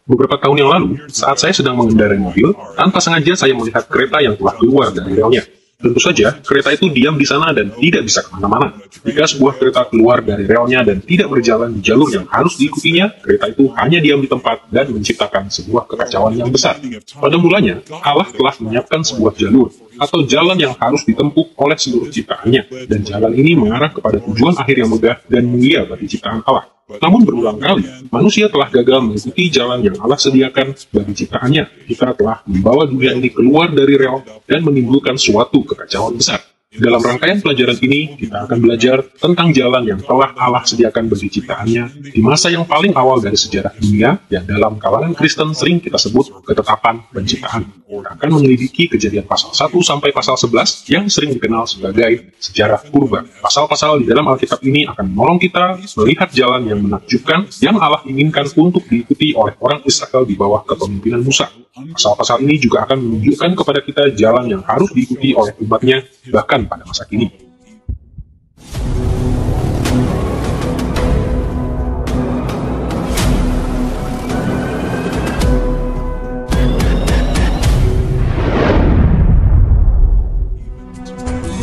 Beberapa tahun yang lalu, saat saya sedang mengendarai mobil, tanpa sengaja saya melihat kereta yang telah keluar dari relnya. Tentu saja, kereta itu diam di sana dan tidak bisa kemana-mana. Jika sebuah kereta keluar dari relnya dan tidak berjalan di jalur yang harus diikutinya, kereta itu hanya diam di tempat dan menciptakan sebuah kekacauan yang besar. Pada mulanya, Allah telah menyiapkan sebuah jalur atau jalan yang harus ditempuh oleh seluruh ciptaannya, dan jalan ini mengarah kepada tujuan akhir yang megah dan mulia bagi ciptaan Allah. Namun berulang kali, manusia telah gagal mengikuti jalan yang Allah sediakan bagi ciptaannya. Kita telah membawa dunia ini keluar dari rel dan menimbulkan suatu kekacauan besar. Dalam rangkaian pelajaran ini, kita akan belajar tentang jalan yang telah Allah sediakan bagi ciptaannya di masa yang paling awal dari sejarah dunia, yang dalam kalangan Kristen sering kita sebut ketetapan penciptaan. Kita akan menyelidiki Kejadian pasal 1 sampai pasal 11 yang sering dikenal sebagai sejarah purba. Pasal-pasal di dalam Alkitab ini akan menolong kita melihat jalan yang menakjubkan yang Allah inginkan untuk diikuti oleh orang Israel di bawah kepemimpinan Musa. Pasal-pasal ini juga akan menunjukkan kepada kita jalan yang harus diikuti oleh umatnya bahkan pada masa kini.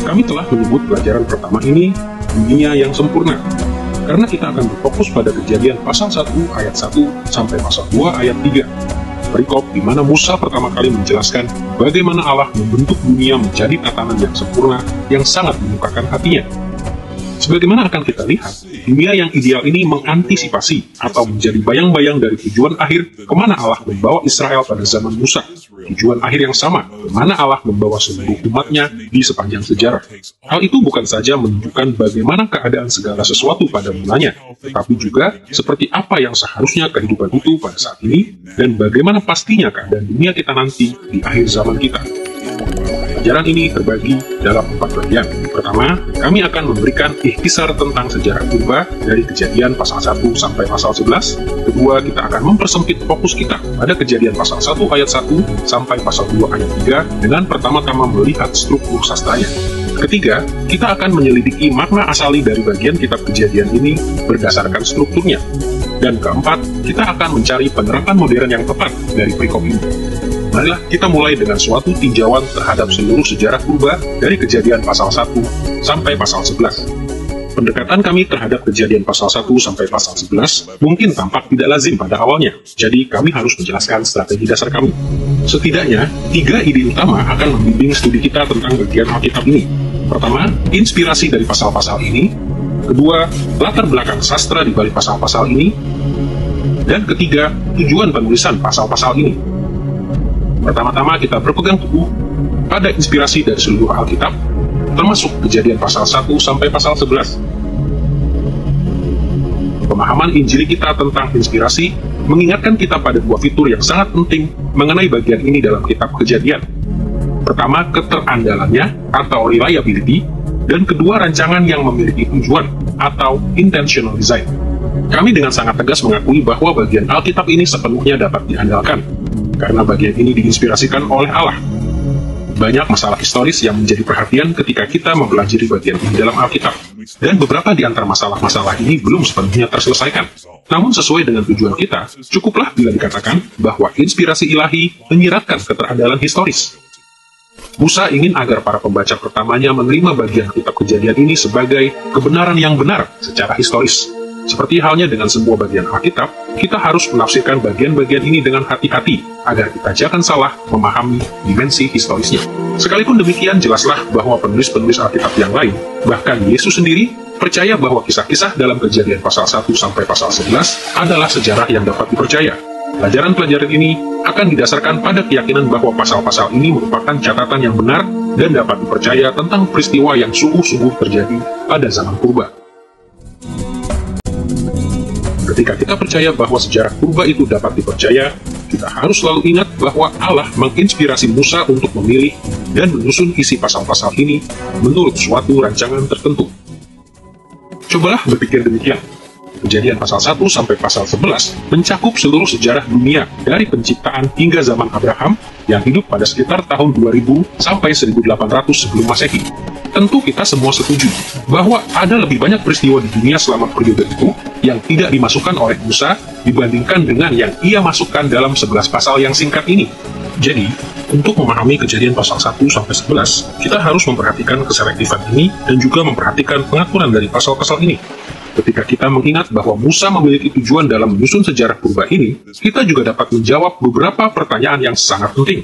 Kami telah menyebut pelajaran pertama ini dunia yang sempurna, karena kita akan berfokus pada Kejadian pasal 1 ayat 1 sampai pasal 2 ayat 3. Perikop di mana Musa pertama kali menjelaskan bagaimana Allah membentuk dunia menjadi tatanan yang sempurna yang sangat menyukakan hatinya. Sebagaimana akan kita lihat, dunia yang ideal ini mengantisipasi atau menjadi bayang-bayang dari tujuan akhir kemana Allah membawa Israel pada zaman Musa. Tujuan akhir yang sama, kemana Allah membawa seluruh umatnya di sepanjang sejarah. Hal itu bukan saja menunjukkan bagaimana keadaan segala sesuatu pada mulanya, tetapi juga seperti apa yang seharusnya kehidupan itu pada saat ini, dan bagaimana pastinya keadaan dunia kita nanti di akhir zaman kita. Pelajaran ini terbagi dalam 4 bagian. Pertama, kami akan memberikan ikhtisar tentang sejarah purba dari Kejadian pasal 1 sampai pasal 11. Kedua, kita akan mempersempit fokus kita pada Kejadian pasal 1 ayat 1 sampai pasal 2 ayat 3 dengan pertama-tama melihat struktur sastranya. Ketiga, kita akan menyelidiki makna asali dari bagian kitab Kejadian ini berdasarkan strukturnya. Dan keempat, kita akan mencari penerapan modern yang tepat dari perikop ini. Marilah kita mulai dengan suatu tinjauan terhadap seluruh sejarah purba dari Kejadian pasal 1 sampai pasal 11. Pendekatan kami terhadap Kejadian pasal 1 sampai pasal 11 mungkin tampak tidak lazim pada awalnya, jadi kami harus menjelaskan strategi dasar kami. Setidaknya, 3 ide utama akan membimbing studi kita tentang bagian Alkitab ini. Pertama, inspirasi dari pasal-pasal ini. Kedua, latar belakang sastra di balik pasal-pasal ini. Dan ketiga, tujuan penulisan pasal-pasal ini. Pertama-tama kita berpegang teguh pada inspirasi dari seluruh Alkitab, termasuk Kejadian pasal 1 sampai pasal 11. Pemahaman Injili kita tentang inspirasi mengingatkan kita pada 2 fitur yang sangat penting mengenai bagian ini dalam kitab Kejadian. Pertama, keterandalannya atau reliability, dan kedua, rancangan yang memiliki tujuan atau intentional design. Kami dengan sangat tegas mengakui bahwa bagian Alkitab ini sepenuhnya dapat diandalkan, karena bagian ini diinspirasikan oleh Allah. Banyak masalah historis yang menjadi perhatian ketika kita mempelajari bagian ini dalam Alkitab, dan beberapa di antara masalah-masalah ini belum sepenuhnya terselesaikan. Namun sesuai dengan tujuan kita, cukuplah bila dikatakan bahwa inspirasi ilahi menyiratkan keterandalan historis. Musa ingin agar para pembaca pertamanya menerima bagian kitab Kejadian ini sebagai kebenaran yang benar secara historis. Seperti halnya dengan semua bagian Alkitab, kita harus menafsirkan bagian-bagian ini dengan hati-hati agar kita jangan salah memahami dimensi historisnya. Sekalipun demikian, jelaslah bahwa penulis-penulis Alkitab yang lain, bahkan Yesus sendiri, percaya bahwa kisah-kisah dalam Kejadian pasal 1 sampai pasal 11 adalah sejarah yang dapat dipercaya. Pelajaran-pelajaran ini akan didasarkan pada keyakinan bahwa pasal-pasal ini merupakan catatan yang benar dan dapat dipercaya tentang peristiwa yang sungguh-sungguh terjadi pada zaman purba. Ketika kita percaya bahwa sejarah purba itu dapat dipercaya, kita harus selalu ingat bahwa Allah menginspirasi Musa untuk memilih dan menyusun isi pasal-pasal ini menurut suatu rancangan tertentu. Cobalah berpikir demikian. Kejadian pasal 1 sampai pasal 11 mencakup seluruh sejarah dunia dari penciptaan hingga zaman Abraham yang hidup pada sekitar tahun 2000 sampai 1800 sebelum Masehi. Tentu kita semua setuju bahwa ada lebih banyak peristiwa di dunia selama periode itu yang tidak dimasukkan oleh Musa dibandingkan dengan yang ia masukkan dalam 11 pasal yang singkat ini. Jadi, untuk memahami Kejadian pasal 1-11, kita harus memperhatikan keselektifan ini dan juga memperhatikan pengaturan dari pasal-pasal ini. Ketika kita mengingat bahwa Musa memiliki tujuan dalam menyusun sejarah purba ini, kita juga dapat menjawab beberapa pertanyaan yang sangat penting.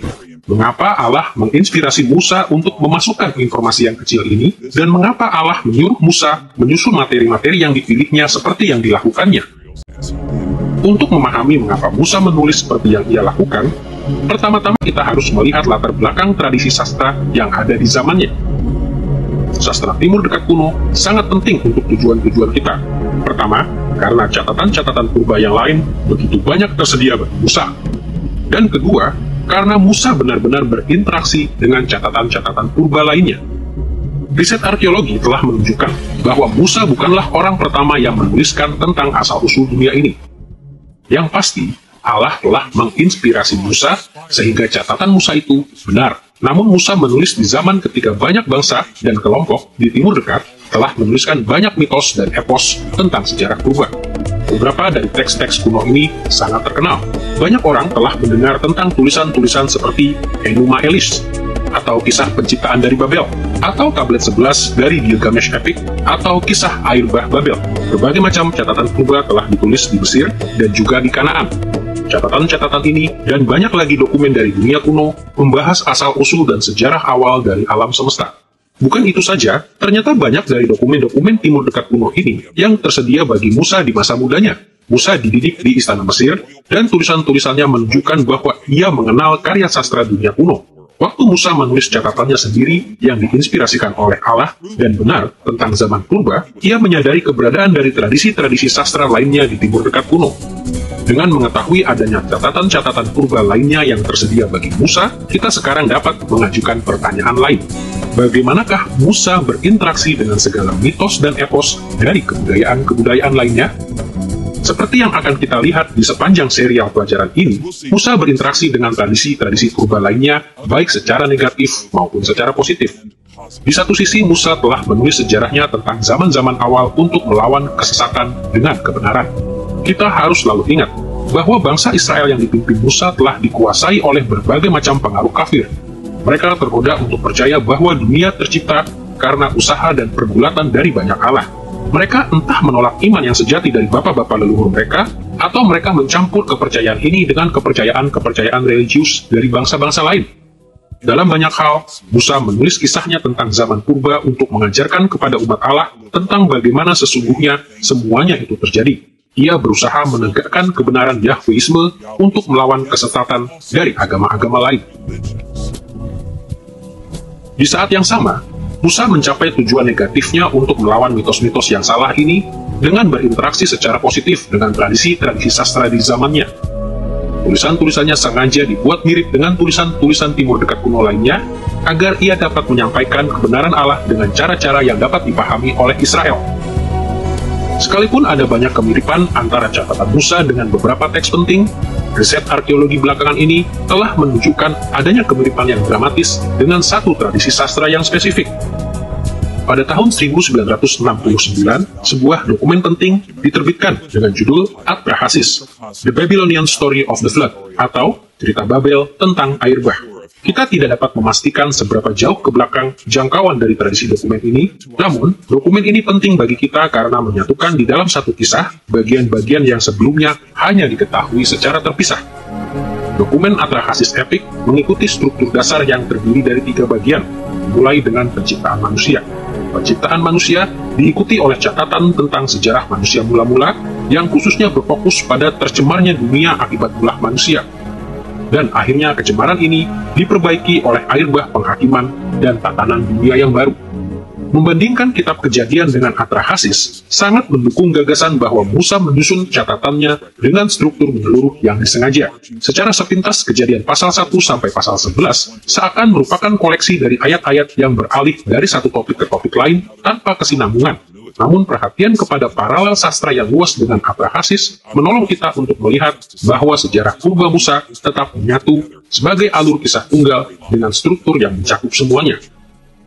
Mengapa Allah menginspirasi Musa untuk memasukkan informasi yang kecil ini, dan mengapa Allah menyuruh Musa menyusun materi-materi yang dipilihnya seperti yang dilakukannya? Untuk memahami mengapa Musa menulis seperti yang ia lakukan, pertama-tama kita harus melihat latar belakang tradisi sastra yang ada di zamannya. Sastra Timur Dekat kuno sangat penting untuk tujuan-tujuan kita. Pertama, karena catatan-catatan purba yang lain begitu banyak tersedia bagi Musa. Dan kedua, karena Musa benar-benar berinteraksi dengan catatan-catatan purba lainnya. Riset arkeologi telah menunjukkan bahwa Musa bukanlah orang pertama yang menuliskan tentang asal-usul dunia ini. Yang pasti, Allah telah menginspirasi Musa sehingga catatan Musa itu benar. Namun Musa menulis di zaman ketika banyak bangsa dan kelompok di Timur Dekat telah menuliskan banyak mitos dan epos tentang sejarah purba. Beberapa dari teks-teks kuno ini sangat terkenal. Banyak orang telah mendengar tentang tulisan-tulisan seperti Enuma Elish, atau kisah penciptaan dari Babel, atau tablet 11 dari Gilgamesh Epic, atau kisah air bah Babel. Berbagai macam catatan purba telah ditulis di Mesir dan juga di Kanaan. Catatan-catatan ini dan banyak lagi dokumen dari dunia kuno membahas asal-usul dan sejarah awal dari alam semesta. Bukan itu saja, ternyata banyak dari dokumen-dokumen Timur Dekat kuno ini yang tersedia bagi Musa di masa mudanya. Musa dididik di istana Mesir, dan tulisan-tulisannya menunjukkan bahwa ia mengenal karya sastra dunia kuno. Waktu Musa menulis catatannya sendiri yang diinspirasikan oleh Allah dan benar tentang zaman purba, ia menyadari keberadaan dari tradisi-tradisi sastra lainnya di Timur Dekat kuno. Dengan mengetahui adanya catatan-catatan purba lainnya yang tersedia bagi Musa, kita sekarang dapat mengajukan pertanyaan lain. Bagaimanakah Musa berinteraksi dengan segala mitos dan epos dari kebudayaan-kebudayaan lainnya? Seperti yang akan kita lihat di sepanjang serial pelajaran ini, Musa berinteraksi dengan tradisi-tradisi purba lainnya, baik secara negatif maupun secara positif. Di satu sisi, Musa telah menulis sejarahnya tentang zaman-zaman awal untuk melawan kesesatan dengan kebenaran. Kita harus selalu ingat bahwa bangsa Israel yang dipimpin Musa telah dikuasai oleh berbagai macam pengaruh kafir. Mereka tergoda untuk percaya bahwa dunia tercipta karena usaha dan pergulatan dari banyak Allah. Mereka entah menolak iman yang sejati dari bapak-bapak leluhur mereka, atau mereka mencampur kepercayaan ini dengan kepercayaan-kepercayaan religius dari bangsa-bangsa lain. Dalam banyak hal, Musa menulis kisahnya tentang zaman purba untuk mengajarkan kepada umat Allah tentang bagaimana sesungguhnya semuanya itu terjadi. Ia berusaha menegakkan kebenaran Yahweisme untuk melawan kesesatan dari agama-agama lain. Di saat yang sama, Musa mencapai tujuan negatifnya untuk melawan mitos-mitos yang salah ini dengan berinteraksi secara positif dengan tradisi-tradisi sastra di zamannya. Tulisan-tulisannya sengaja dibuat mirip dengan tulisan-tulisan Timur Dekat kuno lainnya, agar ia dapat menyampaikan kebenaran Allah dengan cara-cara yang dapat dipahami oleh Israel. Sekalipun ada banyak kemiripan antara catatan Musa dengan beberapa teks penting, riset arkeologi belakangan ini telah menunjukkan adanya kemiripan yang dramatis dengan satu tradisi sastra yang spesifik. Pada tahun 1969, sebuah dokumen penting diterbitkan dengan judul Atrahasis, The Babylonian Story of the Flood, atau Cerita Babel tentang Air Bah. Kita tidak dapat memastikan seberapa jauh ke belakang jangkauan dari tradisi dokumen ini, namun dokumen ini penting bagi kita karena menyatukan di dalam satu kisah bagian-bagian yang sebelumnya hanya diketahui secara terpisah. Dokumen Atrahasis Epic mengikuti struktur dasar yang terdiri dari 3 bagian, mulai dengan penciptaan manusia. Penciptaan manusia diikuti oleh catatan tentang sejarah manusia mula-mula yang khususnya berfokus pada tercemarnya dunia akibat ulah manusia. Dan akhirnya kecemaran ini diperbaiki oleh air bah penghakiman dan tatanan dunia yang baru. Membandingkan kitab Kejadian dengan Atrahasis, sangat mendukung gagasan bahwa Musa menyusun catatannya dengan struktur menyeluruh yang disengaja. Secara sepintas, Kejadian pasal 1 sampai pasal 11 seakan merupakan koleksi dari ayat-ayat yang beralih dari satu topik ke topik lain tanpa kesinambungan. Namun perhatian kepada paralel sastra yang luas dengan Atrahasis menolong kita untuk melihat bahwa sejarah purba Musa tetap menyatu sebagai alur kisah tunggal dengan struktur yang mencakup semuanya.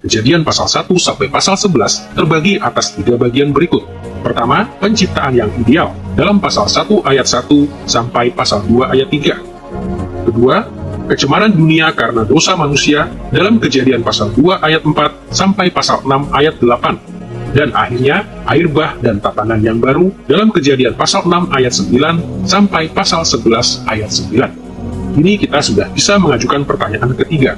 Kejadian pasal 1 sampai pasal 11 terbagi atas 3 bagian berikut. Pertama, penciptaan yang ideal dalam pasal 1 ayat 1 sampai pasal 2 ayat 3. Kedua, kecemaran dunia karena dosa manusia dalam Kejadian pasal 2 ayat 4 sampai pasal 6 ayat 8. Dan akhirnya, air bah dan tatanan yang baru dalam Kejadian pasal 6 ayat 9 sampai pasal 11 ayat 9. Kini kita sudah bisa mengajukan pertanyaan ketiga.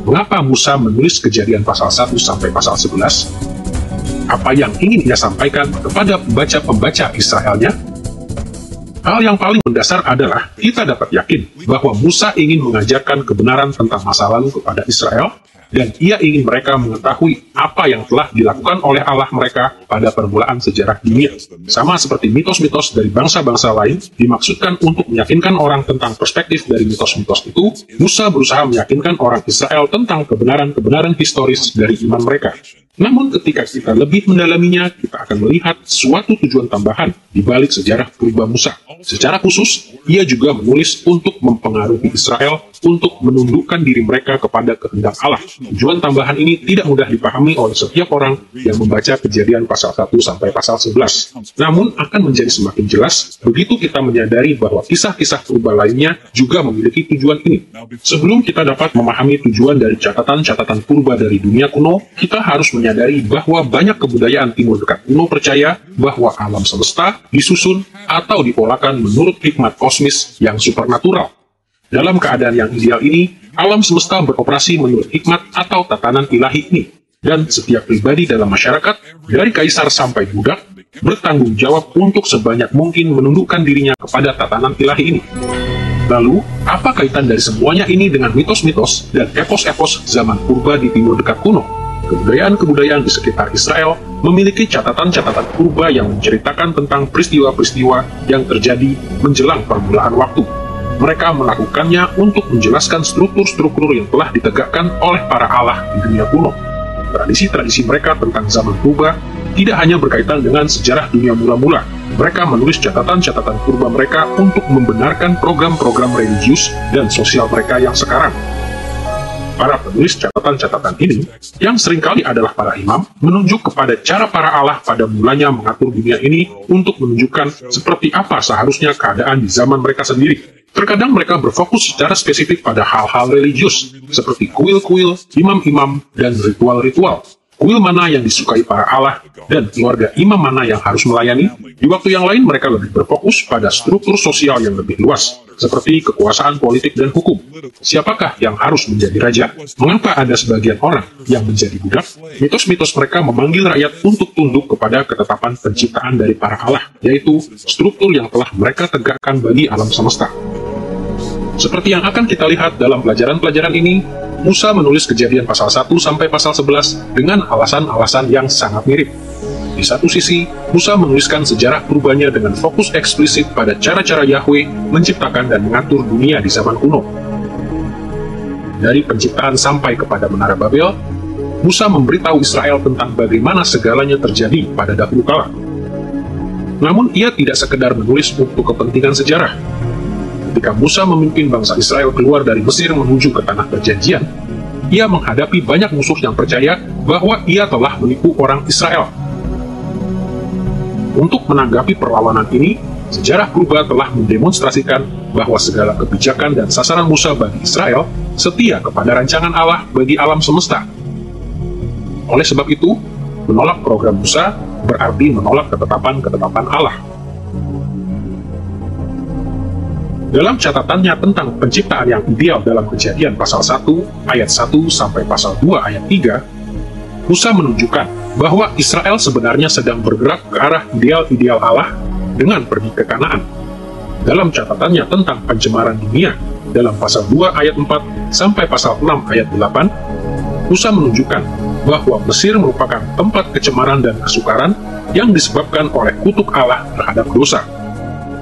Mengapa Musa menulis Kejadian pasal 1 sampai pasal 11? Apa yang ingin ia sampaikan kepada pembaca-pembaca Israelnya? Hal yang paling mendasar adalah kita dapat yakin bahwa Musa ingin mengajarkan kebenaran tentang masa lalu kepada Israel, dan ia ingin mereka mengetahui apa yang telah dilakukan oleh Allah mereka pada permulaan sejarah dunia. Sama seperti mitos-mitos dari bangsa-bangsa lain dimaksudkan untuk meyakinkan orang tentang perspektif dari mitos-mitos itu, Musa berusaha meyakinkan orang Israel tentang kebenaran-kebenaran historis dari iman mereka. Namun ketika kita lebih mendalaminya, kita akan melihat suatu tujuan tambahan di balik sejarah purba Musa. Secara khusus, ia juga menulis untuk mempengaruhi Israel untuk menundukkan diri mereka kepada kehendak Allah. Tujuan tambahan ini tidak mudah dipahami oleh setiap orang yang membaca Kejadian pasal 1 sampai pasal 11. Namun akan menjadi semakin jelas begitu kita menyadari bahwa kisah-kisah purba lainnya juga memiliki tujuan ini. Sebelum kita dapat memahami tujuan dari catatan-catatan purba dari dunia kuno, kita harus menyadari bahwa banyak kebudayaan Timur Dekat kuno percaya bahwa alam semesta disusun atau dipolakan menurut hikmat kosmis yang supernatural. Dalam keadaan yang ideal ini, alam semesta beroperasi menurut hikmat atau tatanan ilahi ini, dan setiap pribadi dalam masyarakat, dari kaisar sampai budak, bertanggung jawab untuk sebanyak mungkin menundukkan dirinya kepada tatanan ilahi ini. Lalu, apa kaitan dari semuanya ini dengan mitos-mitos dan epos-epos zaman purba di Timur Dekat kuno? Kebudayaan-kebudayaan di sekitar Israel memiliki catatan-catatan purba yang menceritakan tentang peristiwa-peristiwa yang terjadi menjelang permulaan waktu. Mereka melakukannya untuk menjelaskan struktur-struktur yang telah ditegakkan oleh para Allah di dunia kuno. Tradisi-tradisi mereka tentang zaman purba tidak hanya berkaitan dengan sejarah dunia mula-mula. Mereka menulis catatan-catatan purba mereka untuk membenarkan program-program religius dan sosial mereka yang sekarang. Para penulis catatan-catatan ini, yang seringkali adalah para imam, menunjuk kepada cara para Allah pada mulanya mengatur dunia ini untuk menunjukkan seperti apa seharusnya keadaan di zaman mereka sendiri. Terkadang mereka berfokus secara spesifik pada hal-hal religius, seperti kuil-kuil, imam-imam, dan ritual-ritual. Kuil mana yang disukai para Allah, dan keluarga imam mana yang harus melayani. Di waktu yang lain mereka lebih berfokus pada struktur sosial yang lebih luas, seperti kekuasaan politik dan hukum. Siapakah yang harus menjadi raja? Mengapa ada sebagian orang yang menjadi budak? Mitos-mitos mereka memanggil rakyat untuk tunduk kepada ketetapan penciptaan dari para Allah, yaitu struktur yang telah mereka tegakkan bagi alam semesta. Seperti yang akan kita lihat dalam pelajaran-pelajaran ini, Musa menulis Kejadian pasal 1 sampai pasal 11 dengan alasan-alasan yang sangat mirip. Di satu sisi, Musa menuliskan sejarah purbanya dengan fokus eksplisit pada cara-cara Yahweh menciptakan dan mengatur dunia di zaman kuno. Dari penciptaan sampai kepada Menara Babel, Musa memberitahu Israel tentang bagaimana segalanya terjadi pada dahulu kala. Namun ia tidak sekedar menulis untuk kepentingan sejarah. Ketika Musa memimpin bangsa Israel keluar dari Mesir menuju ke tanah perjanjian, ia menghadapi banyak musuh yang percaya bahwa ia telah menipu orang Israel. Untuk menanggapi perlawanan ini, sejarah purba telah mendemonstrasikan bahwa segala kebijakan dan sasaran Musa bagi Israel setia kepada rancangan Allah bagi alam semesta. Oleh sebab itu, menolak program Musa berarti menolak ketetapan-ketetapan Allah. Dalam catatannya tentang penciptaan yang ideal dalam Kejadian pasal 1 ayat 1 sampai pasal 2 ayat 3, Musa menunjukkan bahwa Israel sebenarnya sedang bergerak ke arah ideal-ideal Allah dengan pergi ke Kanaan. Dalam catatannya tentang pencemaran dunia dalam pasal 2 ayat 4 sampai pasal 6 ayat 8, Musa menunjukkan bahwa Mesir merupakan tempat kecemaran dan kesukaran yang disebabkan oleh kutuk Allah terhadap dosa.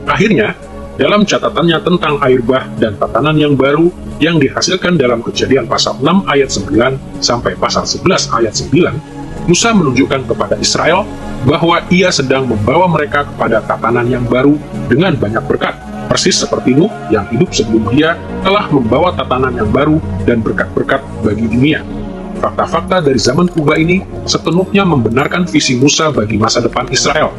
Akhirnya, dalam catatannya tentang air bah dan tatanan yang baru yang dihasilkan dalam Kejadian pasal 6 ayat 9 sampai pasal 11 ayat 9, Musa menunjukkan kepada Israel bahwa ia sedang membawa mereka kepada tatanan yang baru dengan banyak berkat, persis seperti Nuh yang hidup sebelum dia telah membawa tatanan yang baru dan berkat-berkat bagi dunia. fakta-fakta dari zaman purba ini sepenuhnya membenarkan visi Musa bagi masa depan Israel.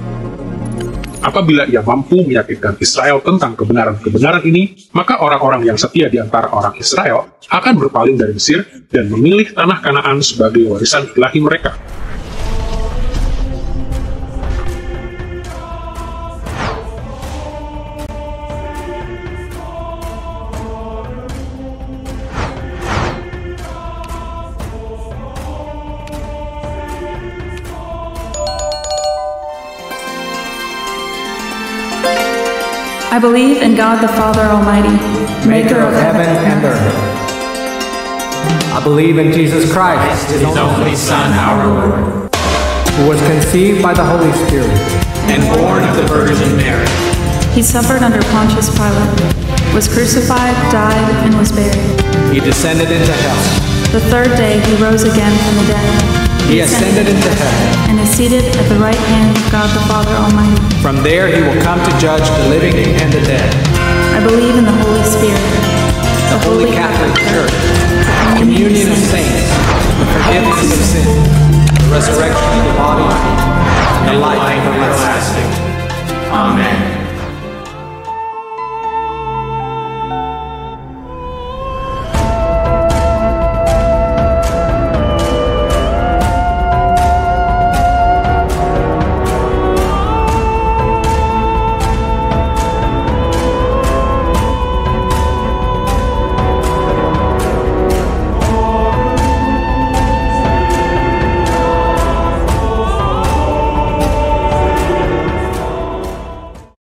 Apabila ia mampu meyakinkan Israel tentang kebenaran-kebenaran ini, maka orang-orang yang setia di antara orang Israel akan berpaling dari Mesir dan memilih tanah Kanaan sebagai warisan ilahi mereka. I believe in God the Father Almighty, maker of heaven and earth. I believe in Jesus Christ, His only Son, our Lord, who was conceived by the Holy Spirit and born of the Virgin Mary. He suffered under Pontius Pilate, was crucified, died, and was buried. He descended into hell. The third day he rose again from the dead. He ascended into heaven and is seated at the right hand of God the Father Almighty. From there he will come to judge the living and the dead. I believe in the Holy Spirit, the Holy Catholic Church, the communion of saints, the forgiveness of sins, the resurrection of the body, and the life everlasting. Amen.